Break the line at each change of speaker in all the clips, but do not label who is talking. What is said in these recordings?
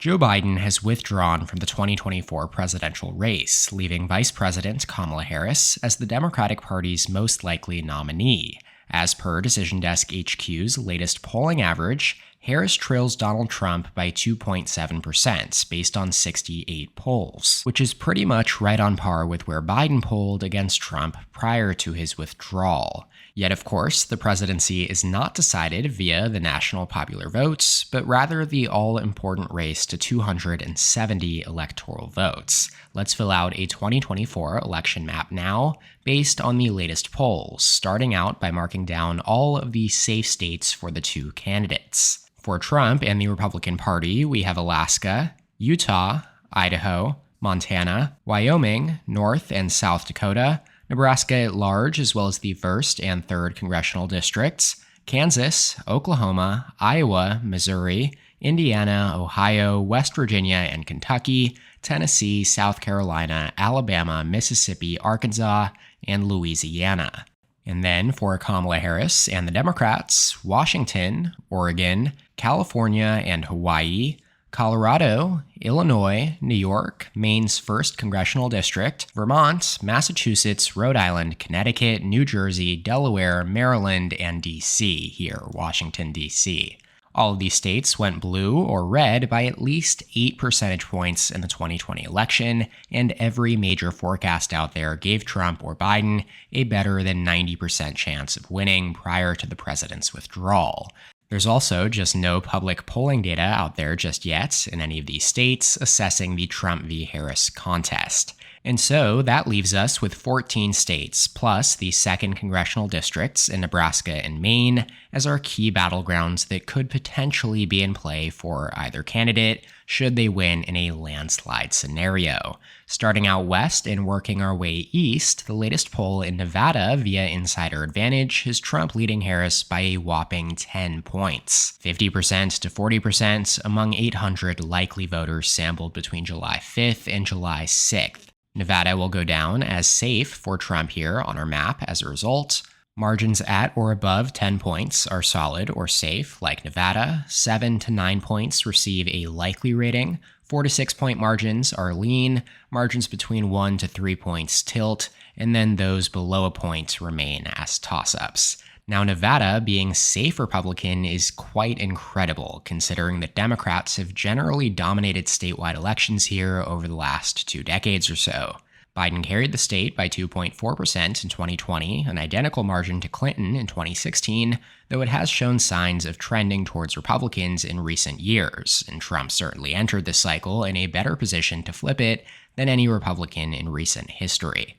Joe Biden has withdrawn from the 2024 presidential race, leaving Vice President Kamala Harris as the Democratic Party's most likely nominee. As per Decision Desk HQ's latest polling average, Harris trails Donald Trump by 2.7% based on 68 polls, which is pretty much right on par with where Biden polled against Trump prior to his withdrawal. Yet, of course, the presidency is not decided via the national popular votes, but rather the all-important race to 270 electoral votes. Let's fill out a 2024 election map now, based on the latest polls, starting out by marking down all of the safe states for the two candidates. For Trump and the Republican Party, we have Alaska, Utah, Idaho, Montana, Wyoming, North and South Dakota, Nebraska at large, as well as the 1st and 3rd congressional districts, Kansas, Oklahoma, Iowa, Missouri, Indiana, Ohio, West Virginia and Kentucky, Tennessee, South Carolina, Alabama, Mississippi, Arkansas, and Louisiana. And then for Kamala Harris and the Democrats, Washington, Oregon, California and Hawaii, Colorado, Illinois, New York, Maine's 1st congressional district, Vermont, Massachusetts, Rhode Island, Connecticut, New Jersey, Delaware, Maryland, and D.C. here, Washington, D.C. All of these states went blue or red by at least 8 percentage points in the 2020 election, and every major forecast out there gave Trump or Biden a better than 90% chance of winning prior to the president's withdrawal. There's also just no public polling data out there just yet in any of these states assessing the Trump v. Harris contest. And so that leaves us with 14 states, plus the 2nd congressional districts in Nebraska and Maine, as our key battlegrounds that could potentially be in play for either candidate should they win in a landslide scenario. Starting out west and working our way east, the latest poll in Nevada via Insider Advantage has Trump leading Harris by a whopping 10 points, 50% to 40% among 800 likely voters sampled between July 5th and July 6th. Nevada will go down as safe for Trump here on our map as a result. Margins at or above 10 points are solid or safe, like Nevada. 7 to 9 points receive a likely rating. 4 to 6 point margins are lean. Margins between 1 to 3 points tilt, and then those below a point remain as toss-ups. Now, Nevada being safe Republican is quite incredible, considering that Democrats have generally dominated statewide elections here over the last 2 decades or so. Biden carried the state by 2.4% in 2020, an identical margin to Clinton in 2016, though it has shown signs of trending towards Republicans in recent years, and Trump certainly entered this cycle in a better position to flip it than any Republican in recent history.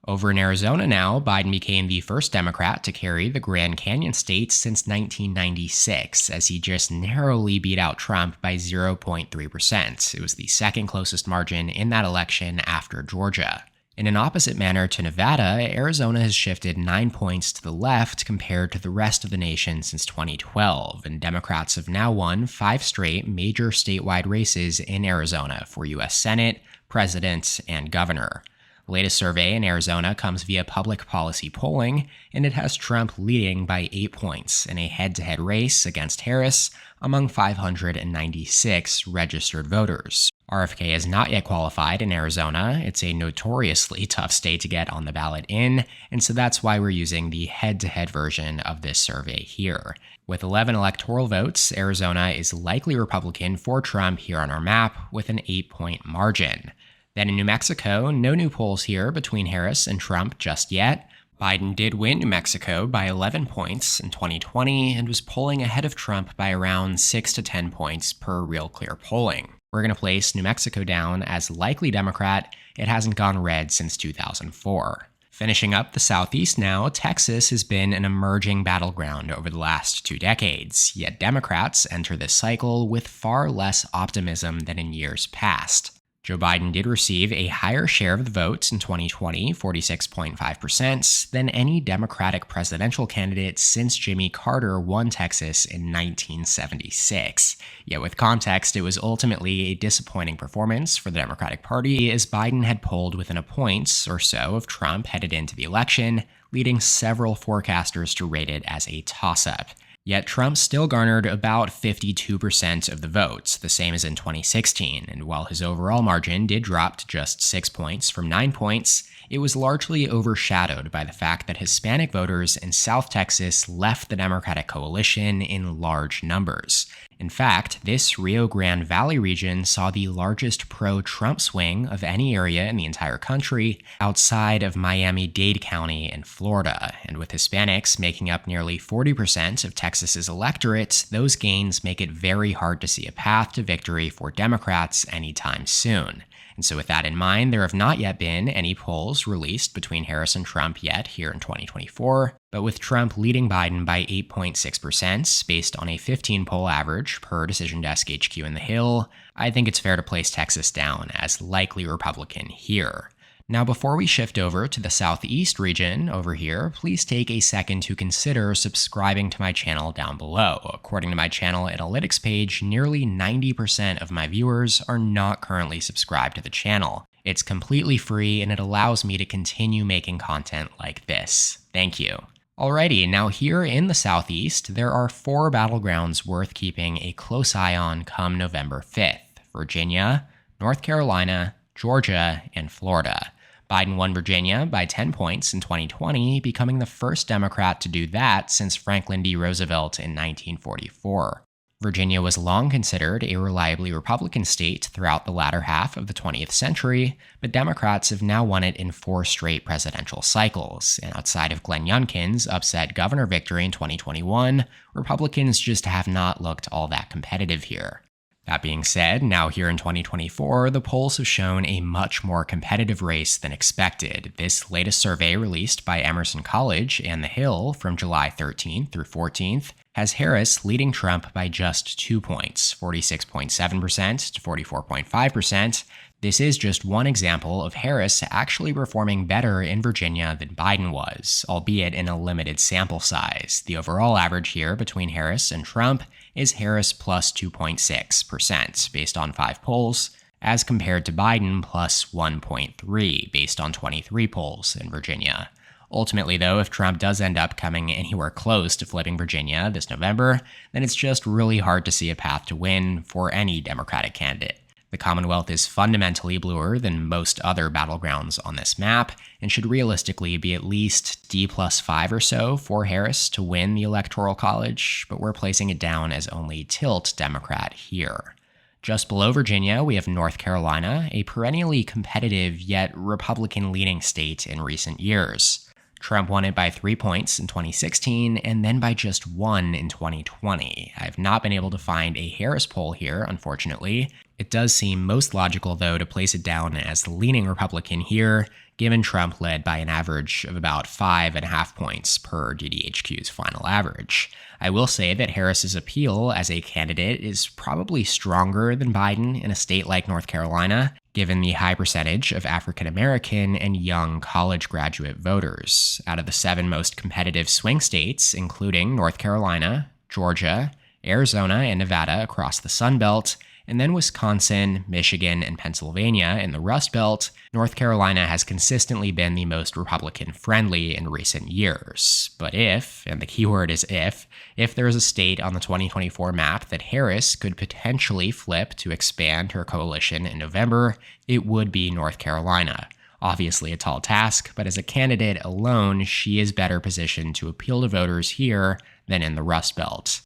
Over in Arizona now, Biden became the first Democrat to carry the Grand Canyon state since 1996, as he just narrowly beat out Trump by 0.3%. It was the 2nd closest margin in that election after Georgia. In an opposite manner to Nevada, Arizona has shifted 9 points to the left compared to the rest of the nation since 2012, and Democrats have now won 5 straight major statewide races in Arizona for U.S. Senate, President, and Governor. The latest survey in Arizona comes via public policy polling, and it has Trump leading by 8 points in a head-to-head race against Harris among 596 registered voters. RFK has not yet qualified in Arizona. It's a notoriously tough state to get on the ballot in, and so that's why we're using the head-to-head version of this survey here. With 11 electoral votes, Arizona is likely Republican for Trump here on our map with an 8-point margin. Then in New Mexico, no new polls here between Harris and Trump just yet. Biden did win New Mexico by 11 points in 2020 and was polling ahead of Trump by around 6 to 10 points per Real Clear polling. We're going to place New Mexico down as likely Democrat. It hasn't gone red since 2004. Finishing up the Southeast now, Texas has been an emerging battleground over the last 2 decades, yet Democrats enter this cycle with far less optimism than in years past. Joe Biden did receive a higher share of the votes in 2020, 46.5%, than any Democratic presidential candidate since Jimmy Carter won Texas in 1976. Yet with context, it was ultimately a disappointing performance for the Democratic Party, as Biden had polled within a point or so of Trump headed into the election, leading several forecasters to rate it as a toss-up. Yet Trump still garnered about 52% of the votes, the same as in 2016, and while his overall margin did drop to just 6 points from 9 points, it was largely overshadowed by the fact that Hispanic voters in South Texas left the Democratic coalition in large numbers. In fact, this Rio Grande Valley region saw the largest pro-Trump swing of any area in the entire country outside of Miami-Dade County in Florida, and with Hispanics making up nearly 40% of Texas's electorate, those gains make it very hard to see a path to victory for Democrats anytime soon. And so with that in mind, there have not yet been any polls released between Harris and Trump yet here in 2024, but with Trump leading Biden by 8.6% based on a 15-poll average per Decision Desk HQ in the Hill, I think it's fair to place Texas down as likely Republican here. Now, before we shift over to the Southeast region over here, please take a second to consider subscribing to my channel down below. According to my channel analytics page, nearly 90% of my viewers are not currently subscribed to the channel. It's completely free and it allows me to continue making content like this. Thank you. Alrighty, now here in the Southeast, there are 4 battlegrounds worth keeping a close eye on come November 5th: Virginia, North Carolina, Georgia, and Florida. Biden won Virginia by 10 points in 2020, becoming the first Democrat to do that since Franklin D. Roosevelt in 1944. Virginia was long considered a reliably Republican state throughout the latter half of the 20th century, but Democrats have now won it in 4 straight presidential cycles, and outside of Glenn Youngkin's upset governor victory in 2021, Republicans just have not looked all that competitive here. That being said, now here in 2024, the polls have shown a much more competitive race than expected. This latest survey released by Emerson College and The Hill from July 13th through 14th has Harris leading Trump by just 2 points, 46.7% to 44.5%. This is just one example of Harris actually performing better in Virginia than Biden was, albeit in a limited sample size. The overall average here between Harris and Trump is Harris plus 2.6% based on 5 polls, as compared to Biden plus 1.3 based on 23 polls in Virginia. Ultimately, though, if Trump does end up coming anywhere close to flipping Virginia this November, then it's just really hard to see a path to win for any Democratic candidate. The Commonwealth is fundamentally bluer than most other battlegrounds on this map, and should realistically be at least D+5 or so for Harris to win the Electoral College, but we're placing it down as only tilt Democrat here. Just below Virginia, we have North Carolina, a perennially competitive yet Republican-leaning state in recent years. Trump won it by 3 points in 2016 and then by just 1 in 2020. I've not been able to find a Harris poll here, unfortunately. It does seem most logical, though, to place it down as the leaning Republican here, given Trump led by an average of about 5.5 points per DDHQ's final average. I will say that Harris's appeal as a candidate is probably stronger than Biden in a state like North Carolina, given the high percentage of African American and young college graduate voters. Out of the 7 most competitive swing states, including North Carolina, Georgia, Arizona, and Nevada across the Sun Belt, and then Wisconsin, Michigan, and Pennsylvania in the Rust Belt, North Carolina has consistently been the most Republican-friendly in recent years. But if, and the keyword is if there is a state on the 2024 map that Harris could potentially flip to expand her coalition in November, it would be North Carolina. Obviously a tall task, but as a candidate alone, she is better positioned to appeal to voters here than in the Rust Belt.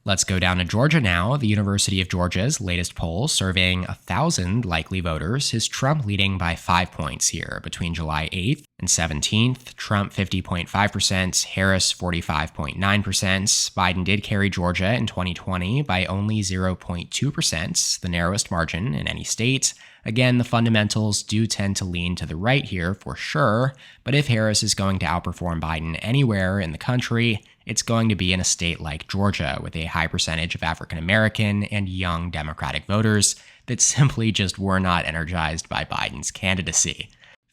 Let's go down to Georgia now. The University of Georgia's latest poll, surveying 1,000 likely voters, has Trump leading by 5 points here between July 8th and 17th. Trump 50.5%, Harris 45.9%. Biden did carry Georgia in 2020 by only 0.2%, the narrowest margin in any state. Again, the fundamentals do tend to lean to the right here for sure, but if Harris is going to outperform Biden anywhere in the country, it's going to be in a state like Georgia with a high percentage of African American and young Democratic voters that simply just were not energized by Biden's candidacy.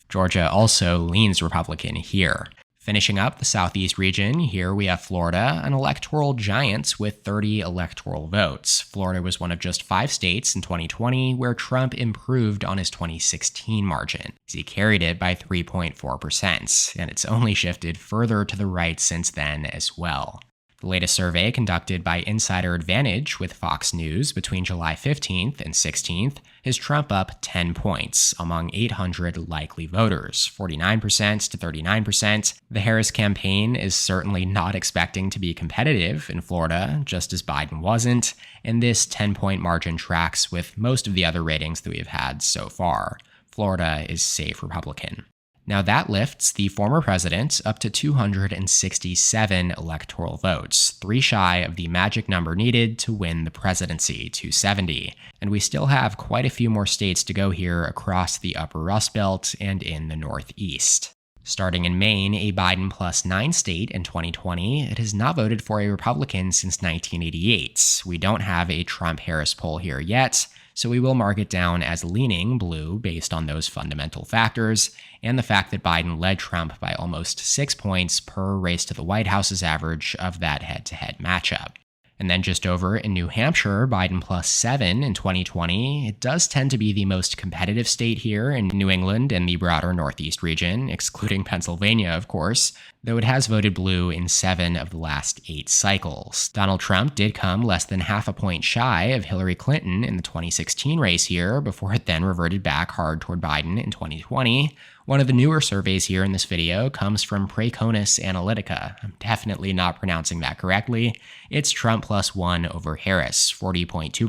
Georgia also leans Republican here. Finishing up the Southeast region, here we have Florida, an electoral giant with 30 electoral votes. Florida was one of just 5 states in 2020 where Trump improved on his 2016 margin, as he carried it by 3.4%, and it's only shifted further to the right since then as well. The latest survey conducted by Insider Advantage with Fox News between July 15th and 16th has Trump up 10 points among 800 likely voters, 49% to 39%. The Harris campaign is certainly not expecting to be competitive in Florida, just as Biden wasn't, and this 10-point margin tracks with most of the other ratings that we have had so far. Florida is safe Republican. Now that lifts the former president up to 267 electoral votes, 3 shy of the magic number needed to win the presidency, 270. And we still have quite a few more states to go here across the upper Rust Belt and in the Northeast. Starting in Maine, a Biden plus 9 state in 2020, it has not voted for a Republican since 1988. We don't have a Trump-Harris poll here yet, so we will mark it down as leaning blue based on those fundamental factors, and the fact that Biden led Trump by almost 6 points per race to the White House's average of that head-to-head matchup. And then just over in New Hampshire, Biden plus 7 in 2020, it does tend to be the most competitive state here in New England and the broader Northeast region, excluding Pennsylvania, of course, though it has voted blue in 7 of the last 8 cycles. Donald Trump did come less than half a point shy of Hillary Clinton in the 2016 race here, before it then reverted back hard toward Biden in 2020. One of the newer surveys here in this video comes from Praconis Analytica. I'm definitely not pronouncing that correctly. It's Trump plus 1 over Harris, 40.2% to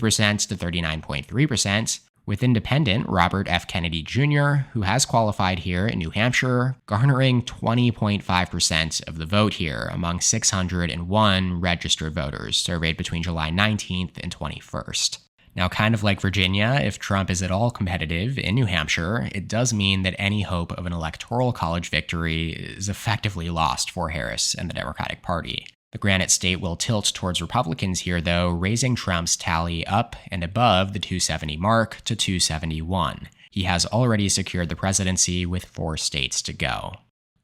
39.3%, with independent Robert F. Kennedy Jr., who has qualified here in New Hampshire, garnering 20.5% of the vote here among 601 registered voters surveyed between July 19th and 21st. Now, kind of like Virginia, if Trump is at all competitive in New Hampshire, it does mean that any hope of an electoral college victory is effectively lost for Harris and the Democratic Party. The Granite State will tilt towards Republicans here, though, raising Trump's tally up and above the 270 mark to 271. He has already secured the presidency with 4 states to go.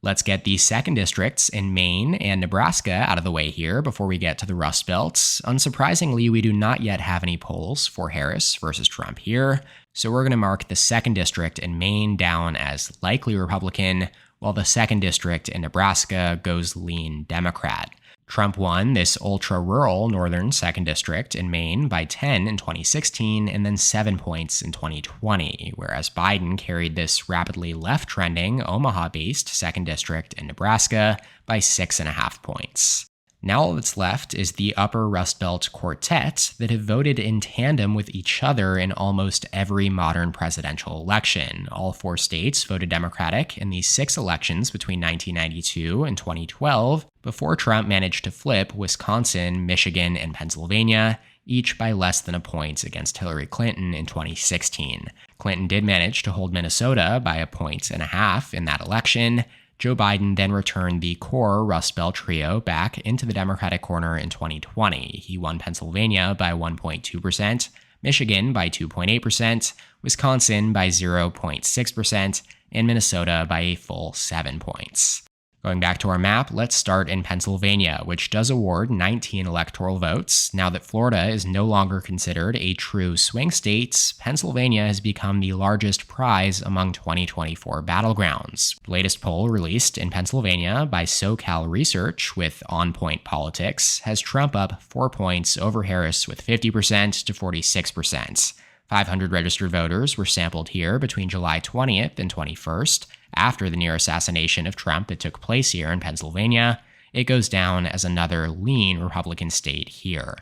Let's get the second districts in Maine and Nebraska out of the way here before we get to the Rust Belt. Unsurprisingly, we do not yet have any polls for Harris versus Trump here, so we're going to mark the second district in Maine down as likely Republican, while the second district in Nebraska goes lean Democrat. Trump won this ultra-rural northern 2nd District in Maine by 10 in 2016 and then 7 points in 2020, whereas Biden carried this rapidly left-trending Omaha-based 2nd District in Nebraska by 6.5 points. Now all that's left is the upper Rust Belt quartet that have voted in tandem with each other in almost every modern presidential election. All 4 states voted Democratic in these 6 elections between 1992 and 2012, before Trump managed to flip Wisconsin, Michigan, and Pennsylvania, each by less than a point against Hillary Clinton in 2016. Clinton did manage to hold Minnesota by 1.5 points in that election. Joe Biden then returned the core Rust Belt trio back into the Democratic corner in 2020. He won Pennsylvania by 1.2%, Michigan by 2.8%, Wisconsin by 0.6%, and Minnesota by a full 7 points. Going back to our map, let's start in Pennsylvania, which does award 19 electoral votes. Now that Florida is no longer considered a true swing state, Pennsylvania has become the largest prize among 2024 battlegrounds. The latest poll released in Pennsylvania by SoCal Research with On Point Politics has Trump up 4 points over Harris with 50% to 46%. 500 registered voters were sampled here between July 20th and 21st, after the near assassination of Trump that took place here in Pennsylvania. It goes down as another lean Republican state here.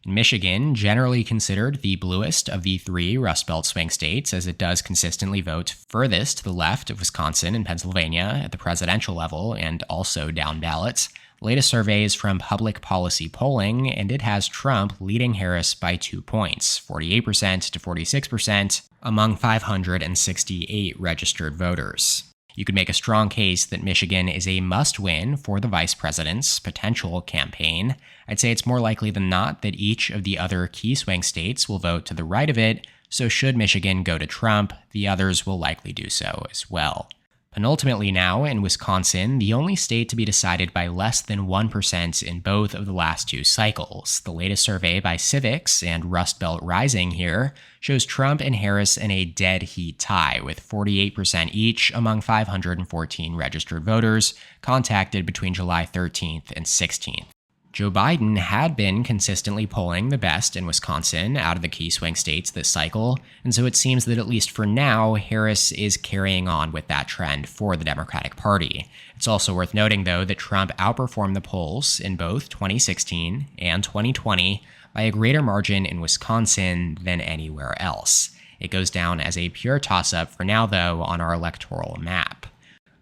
In Michigan, generally considered the bluest of the 3 Rust Belt swing states, as it does consistently vote furthest to the left of Wisconsin and Pennsylvania at the presidential level and also down ballots. Latest surveys from Public Policy Polling, and it has Trump leading Harris by 2 points, 48% to 46%, among 568 registered voters. You could make a strong case that Michigan is a must-win for the vice president's potential campaign. I'd say it's more likely than not that each of the other key swing states will vote to the right of it, so should Michigan go to Trump, the others will likely do so as well. Penultimately now, in Wisconsin, the only state to be decided by less than 1% in both of the last 2 cycles. The latest survey by Civics and Rust Belt Rising here shows Trump and Harris in a dead heat tie with 48% each among 514 registered voters contacted between July 13th and 16th. Joe Biden had been consistently polling the best in Wisconsin out of the key swing states this cycle, and so it seems that at least for now, Harris is carrying on with that trend for the Democratic Party. It's also worth noting, though, that Trump outperformed the polls in both 2016 and 2020 by a greater margin in Wisconsin than anywhere else. It goes down as a pure toss-up for now, though, on our electoral map.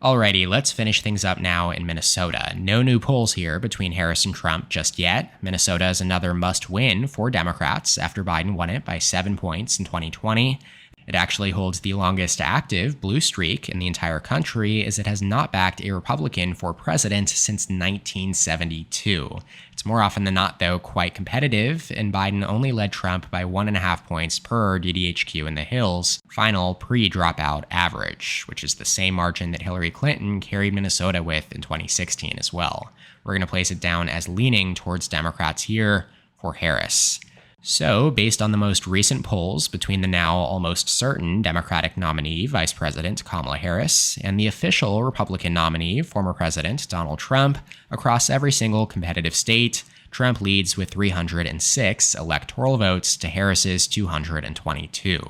Alrighty, let's finish things up now in Minnesota. No new polls here between Harris and Trump just yet. Minnesota is another must-win for Democrats after Biden won it by 7 points in 2020. It actually holds the longest active blue streak in the entire country, as it has not backed a Republican for president since 1972. It's more often than not, though, quite competitive, and Biden only led Trump by 1.5 points per DDHQ in the Hills, final pre-dropout average, which is the same margin that Hillary Clinton carried Minnesota with in 2016 as well. We're going to place it down as leaning towards Democrats here for Harris. So, based on the most recent polls between the now almost certain Democratic nominee, Vice President Kamala Harris, and the official Republican nominee, former President Donald Trump, across every single competitive state, Trump leads with 306 electoral votes to Harris's 222.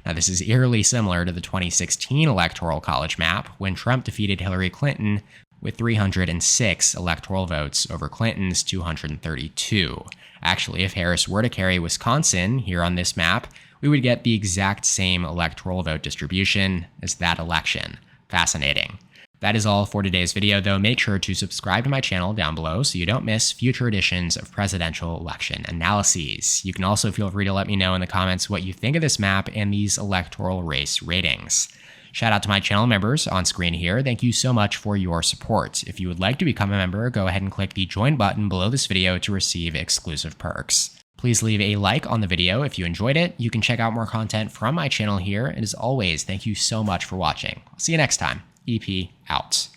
Now, this is eerily similar to the 2016 Electoral College map, when Trump defeated Hillary Clinton with 306 electoral votes over Clinton's 232. Actually, if Harris were to carry Wisconsin here on this map, we would get the exact same electoral vote distribution as that election. Fascinating. That is all for today's video, though. Make sure to subscribe to my channel down below so you don't miss future editions of presidential election analyses. You can also feel free to let me know in the comments what you think of this map and these electoral race ratings. Shout out to my channel members on screen here. Thank you so much for your support. If you would like to become a member, go ahead and click the join button below this video to receive exclusive perks. Please leave a like on the video if you enjoyed it. You can check out more content from my channel here. And as always, thank you so much for watching. I'll see you next time. EP out.